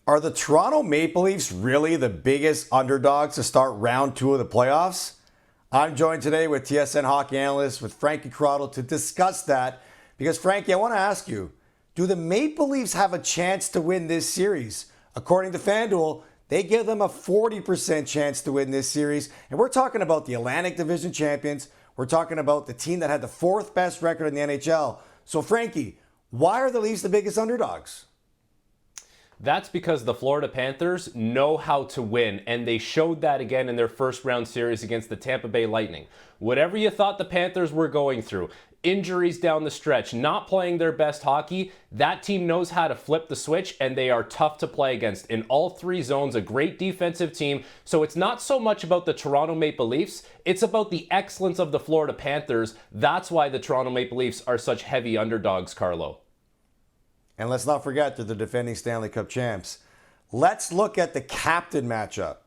Are the Toronto Maple Leafs really the biggest underdogs to start round two of the playoffs? I'm joined today with TSN hockey analyst with Frankie Corrado to discuss that. Because Frankie, I want to ask you, do the Maple Leafs have a chance to win this series? According to FanDuel, they give them a 40% chance to win this series. And we're talking about the Atlantic Division champions. We're talking about the team that had the fourth best record in the NHL. So Frankie, why are the Leafs the biggest underdogs? That's because the Florida Panthers know how to win, and they showed that again in their first round series against the Tampa Bay Lightning. Whatever you thought the Panthers were going through, injuries down the stretch, not playing their best hockey, that team knows how to flip the switch, and they are tough to play against in all three zones, a great defensive team. So it's not so much about the Toronto Maple Leafs, it's about the excellence of the Florida Panthers. That's why the Toronto Maple Leafs are such heavy underdogs, Carlo. And let's not forget they're the defending Stanley Cup champs. Let's look at the captain matchup.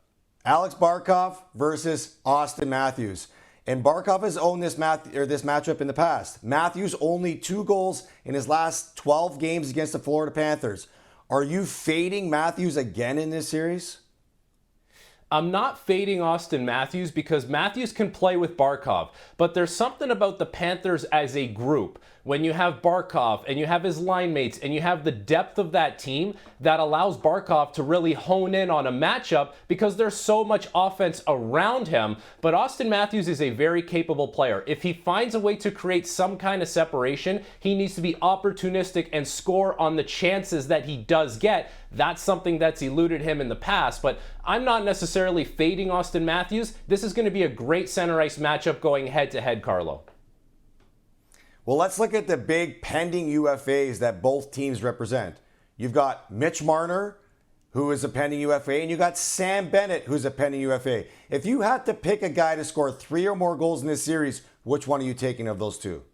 Alex Barkov versus Auston Matthews. And Barkov has owned this matchup in the past. Matthews only 2 goals in his last 12 games against the Florida Panthers. Are you fading Matthews again in this series? I'm not fading Auston Matthews because Matthews can play with Barkov, but there's something about the Panthers as a group. When you have Barkov and you have his line mates and you have the depth of that team that allows Barkov to really hone in on a matchup because there's so much offense around him. But Auston Matthews is a very capable player. If he finds a way to create some kind of separation, he needs to be opportunistic and score on the chances that he does get. That's something that's eluded him in the past, but I'm not necessarily fading Auston Matthews. This is going to be a great center ice matchup going head to head, Carlo. Well, let's look at the big pending UFAs that both teams represent. You've got Mitch Marner, who is a pending UFA, and you got Sam Bennett, who's a pending UFA. If you had to pick a guy to score 3 or more goals in this series, which one are you taking of those two?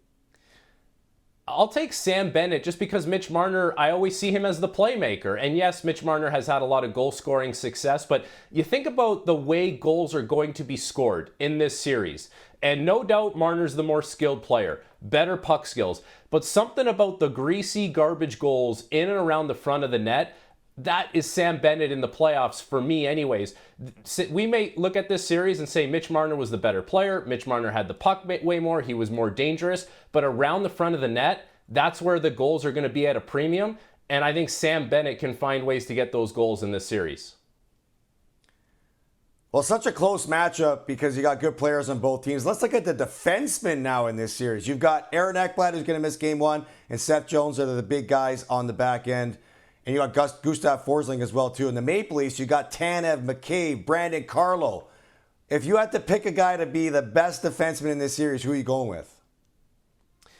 I'll take Sam Bennett just because Mitch Marner, I always see him as the playmaker. And yes, Mitch Marner has had a lot of goal-scoring success, but you think about the way goals are going to be scored in this series. And no doubt Marner's the more skilled player, better puck skills. But something about the greasy garbage goals in and around the front of the net, that is Sam Bennett in the playoffs for me anyways. We may look at this series and say Mitch Marner was the better player. Mitch Marner had the puck way more. He was more dangerous. But around the front of the net, that's where the goals are going to be at a premium. And I think Sam Bennett can find ways to get those goals in this series. Well, such a close matchup because you got good players on both teams. Let's look at the defensemen now in this series. You've got Aaron Ekblad, who's going to miss game 1, and Seth Jones are the big guys on the back end. And you got Gustav Forsling as well, too. In the Maple Leafs, you got Tanev, McCabe, Brandon, Carlo. If you had to pick a guy to be the best defenseman in this series, who are you going with?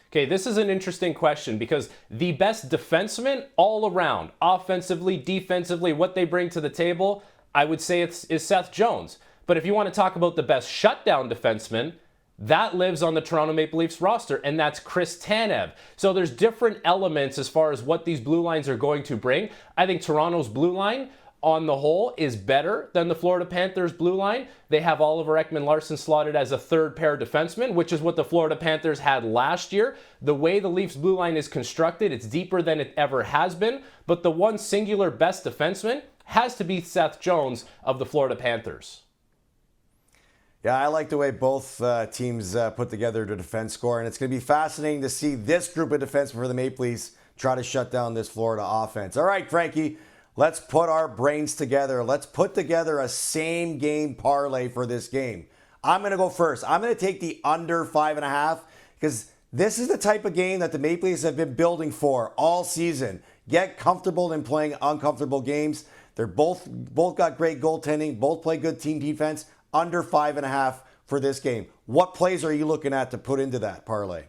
Okay, this is an interesting question because the best defenseman all around, offensively, defensively, what they bring to the table, I would say is Seth Jones. But if you want to talk about the best shutdown defenseman, that lives on the Toronto Maple Leafs roster, and that's Chris Tanev. So there's different elements as far as what these blue lines are going to bring. I think Toronto's blue line, on the whole, is better than the Florida Panthers' blue line. They have Oliver Ekman-Larsson slotted as a third pair defenseman, which is what the Florida Panthers had last year. The way the Leafs' blue line is constructed, it's deeper than it ever has been. But the one singular best defenseman has to be Seth Jones of the Florida Panthers. Yeah, I like the way both teams put together the defense score, and it's going to be fascinating to see this group of defensemen for the Maple Leafs try to shut down this Florida offense. All right, Frankie, let's put our brains together. Let's put together a same-game parlay for this game. I'm going to go first. I'm going to take the under 5.5 because this is the type of game that the Maple Leafs have been building for all season. Get comfortable in playing uncomfortable games. They're both got great goaltending, both play good team defense. Under 5.5 for this game. What plays are you looking at to put into that parlay?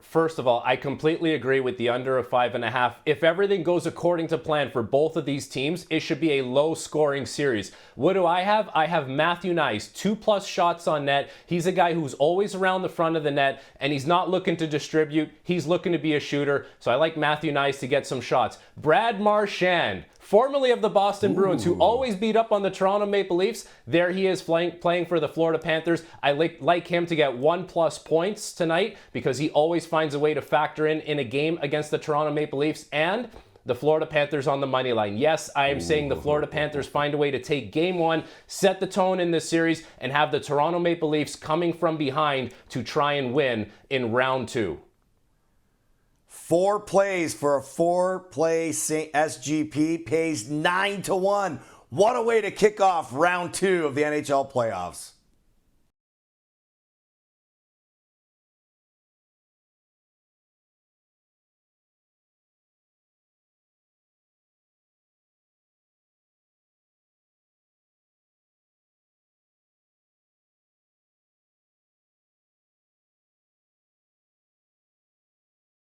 First of all, I completely agree with the under of 5.5. If everything goes according to plan for both of these teams, it should be a low-scoring series. What do I have? I have Matthew Nice, 2+ shots on net. He's a guy who's always around the front of the net, and he's not looking to distribute. He's looking to be a shooter, so I like Matthew Nice to get some shots. Brad Marchand, formerly of the Boston Bruins, who always beat up on the Toronto Maple Leafs. There he is playing for the Florida Panthers. I like him to get 1+ points tonight because he always finds a way to factor in a game against the Toronto Maple Leafs. And the Florida Panthers on the money line. Yes, I am saying the Florida Panthers find a way to take game one, set the tone in this series, and have the Toronto Maple Leafs coming from behind to try and win in round 2. 4 plays for a 4-play SGP pays 9-1. What a way to kick off round 2 of the NHL playoffs.